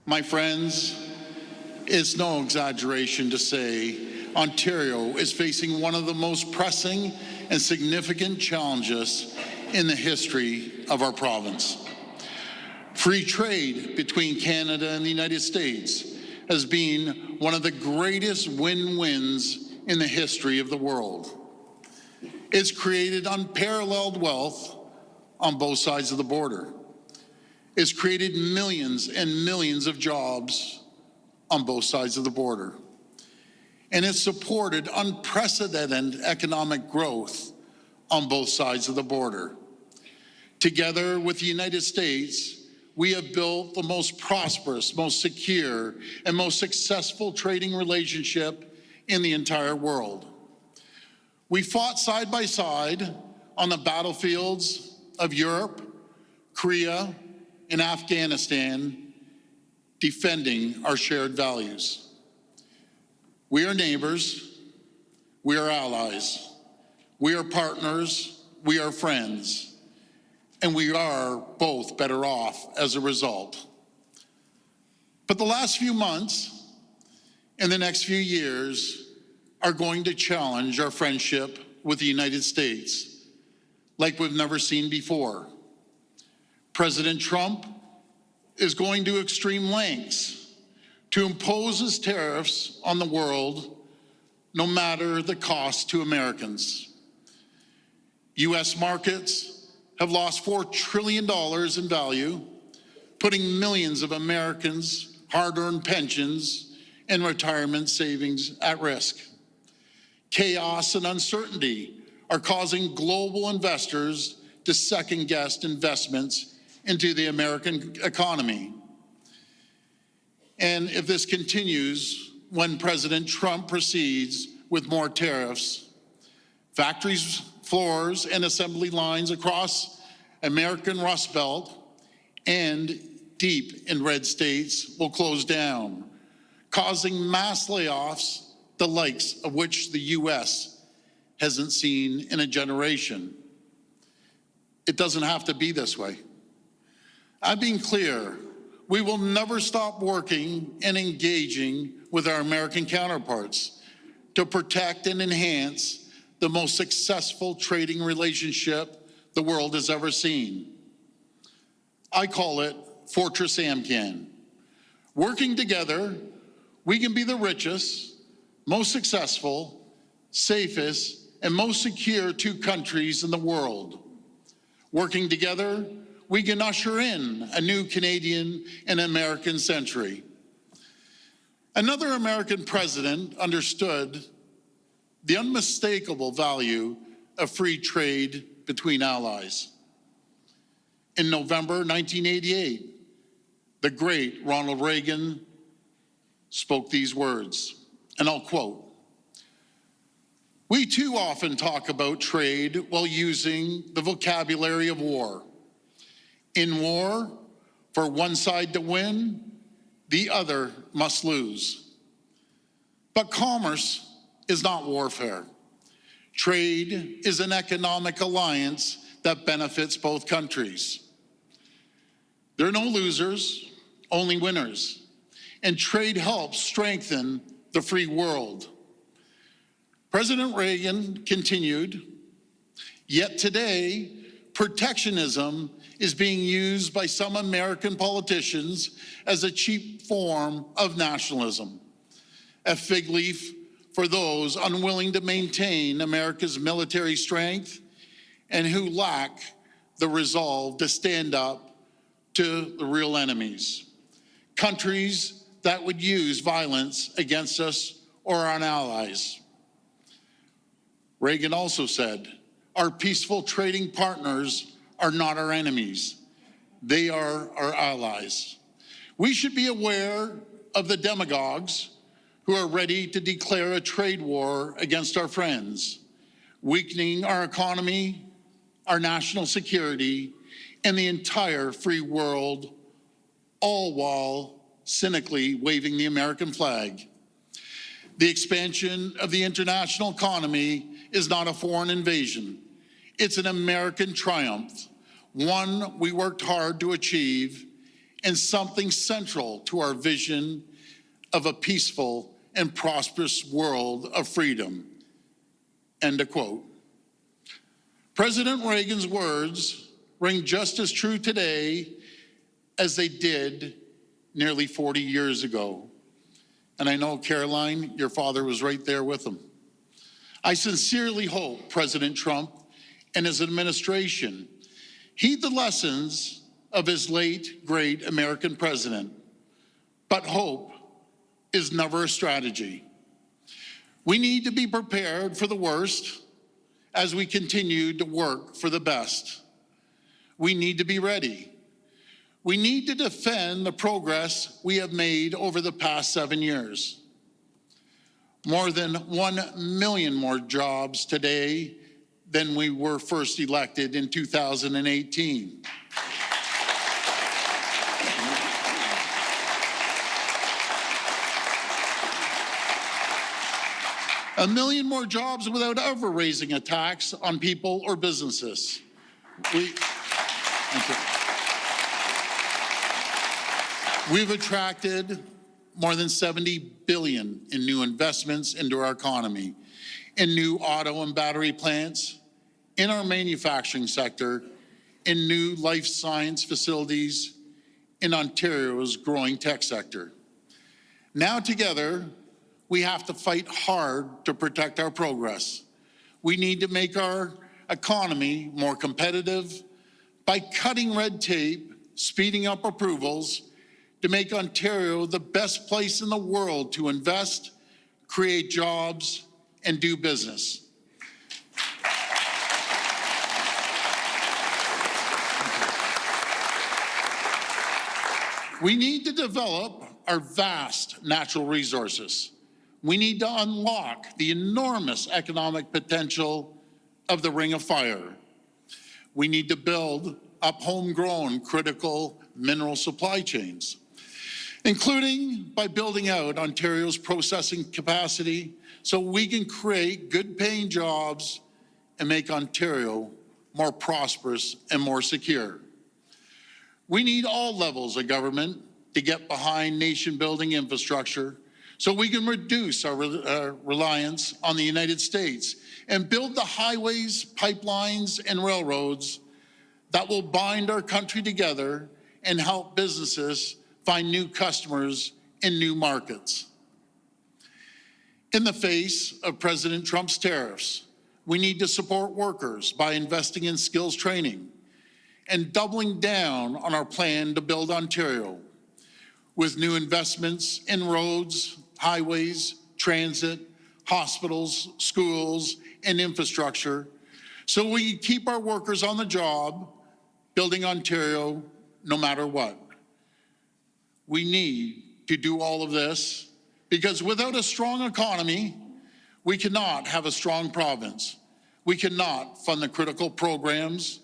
My friends, it's no exaggeration to say Ontario is facing one of the most pressing and significant challenges in the history of our province. Free trade between Canada and the United States has been one of the greatest win-wins in the history of the world. It's created unparalleled wealth on both sides of the border. It's created millions and millions of jobs on both sides of the border. And it's supported unprecedented economic growth on both sides of the border. Together with the United States, we have built the most prosperous, most secure, and most successful trading relationship in the entire world. We fought side by side on the battlefields of Europe, Korea, and Afghanistan, defending our shared values. We are neighbors, we are allies, we are partners, we are friends, and we are both better off as a result. But the last few months and the next few years are going to challenge our friendship with the United States like we've never seen before. President Trump is going to extreme lengths to impose his tariffs on the world, no matter the cost to Americans. U.S. markets have lost $4 trillion in value, putting millions of Americans' hard-earned pensions and retirement savings at risk. Chaos and uncertainty are causing global investors to second-guess investments into the American economy. And if this continues, when President Trump proceeds with more tariffs, factories, floors, and assembly lines across American Rust Belt and deep in red states will close down, causing mass layoffs, the likes of which the U.S. hasn't seen in a generation. It doesn't have to be this way. I've been clear, we will never stop working and engaging with our American counterparts to protect and enhance the most successful trading relationship the world has ever seen. I call it Fortress AMCAN. Working together, we can be the richest, most successful, safest, and most secure two countries in the world. Working together, we can usher in a new Canadian and American century. Another American president understood the unmistakable value of free trade between allies. In November 1988, the great Ronald Reagan spoke these words, and I'll quote, "We too often talk about trade while using the vocabulary of war. In war, for one side to win, the other must lose. But commerce is not warfare. Trade is an economic alliance that benefits both countries. There are no losers, only winners. And trade helps strengthen the free world." President Reagan continued, "Yet today, protectionism is being used by some American politicians as a cheap form of nationalism, a fig leaf for those unwilling to maintain America's military strength and who lack the resolve to stand up to the real enemies, countries that would use violence against us or our allies." Reagan also said, "Our peaceful trading partners are not our enemies. They are our allies." We should be aware of the demagogues who are ready to declare a trade war against our friends, weakening our economy, our national security, and the entire free world, all while cynically waving the American flag. The expansion of the international economy is not a foreign invasion. It's an American triumph, one we worked hard to achieve and something central to our vision of a peaceful and prosperous world of freedom. End of quote. President Reagan's words ring just as true today as they did nearly 40 years ago. And I know, Caroline, your father was right there with him. I sincerely hope President Trump and his administration heed the lessons of his late, great American president. But hope is never a strategy. We need to be prepared for the worst as we continue to work for the best. We need to be ready. We need to defend the progress we have made over the past 7 years. More than 1 million more jobs today than we were first elected in 2018. A million more jobs without ever raising a tax on people or businesses. We've attracted more than $70 billion in new investments into our economy, in new auto and battery plants, in our manufacturing sector, in new life science facilities, in Ontario's growing tech sector. Now together, we have to fight hard to protect our progress. We need to make our economy more competitive by cutting red tape, speeding up approvals, to make Ontario the best place in the world to invest, create jobs, and do business. We need to develop our vast natural resources. We need to unlock the enormous economic potential of the Ring of Fire. We need to build up homegrown critical mineral supply chains, including by building out Ontario's processing capacity so we can create good-paying jobs and make Ontario more prosperous and more secure. We need all levels of government to get behind nation-building infrastructure so we can reduce our reliance on the United States and build the highways, pipelines, and railroads that will bind our country together and help businesses find new customers in new markets. In the face of President Trump's tariffs, we need to support workers by investing in skills training and doubling down on our plan to build Ontario with new investments in roads, highways, transit, hospitals, schools, and infrastructure so we keep our workers on the job, building Ontario no matter what. We need to do all of this because without a strong economy, we cannot have a strong province. We cannot fund the critical programs,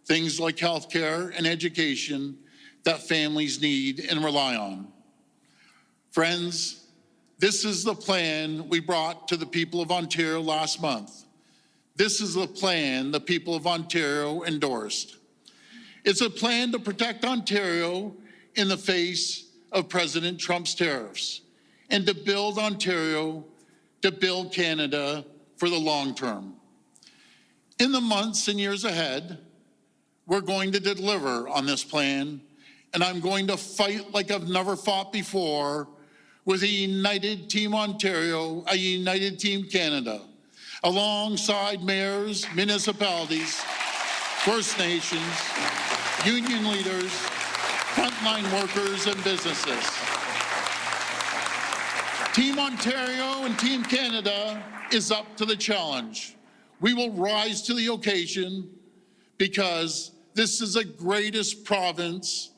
things like healthcare and education that families need and rely on. Friends, this is the plan we brought to the people of Ontario last month. This is the plan the people of Ontario endorsed. It's a plan to protect Ontario in the face of President Trump's tariffs and to build Ontario, to build Canada for the long term. In the months and years ahead, we're going to deliver on this plan, and I'm going to fight like I've never fought before with a united Team Ontario, a united Team Canada, alongside mayors, municipalities, First Nations, union leaders, frontline workers, and businesses. Team Ontario and Team Canada is up to the challenge. We will rise to the occasion because this is the greatest province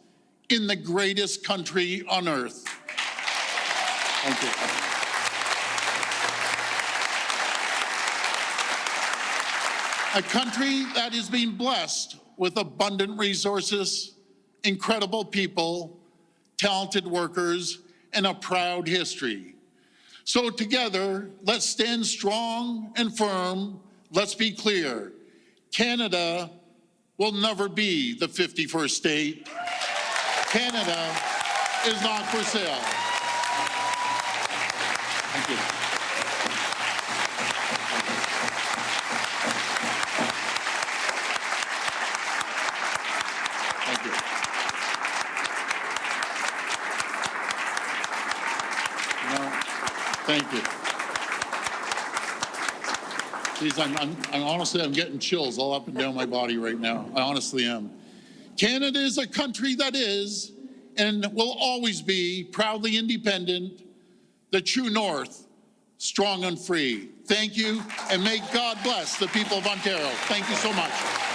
in the greatest country on earth. Thank you. A country that is being blessed with abundant resources, incredible people, talented workers, and a proud history. So together, let's stand strong and firm. Let's be clear. Canada will never be the 51st state. Canada is not for sale. Thank you. Thank you. No, thank you. Please, I'm honestly, I'm getting chills all up and down my body right now. I honestly am. Canada is a country that is and will always be proudly independent, the true north, strong and free. Thank you, and may God bless the people of Ontario. Thank you so much.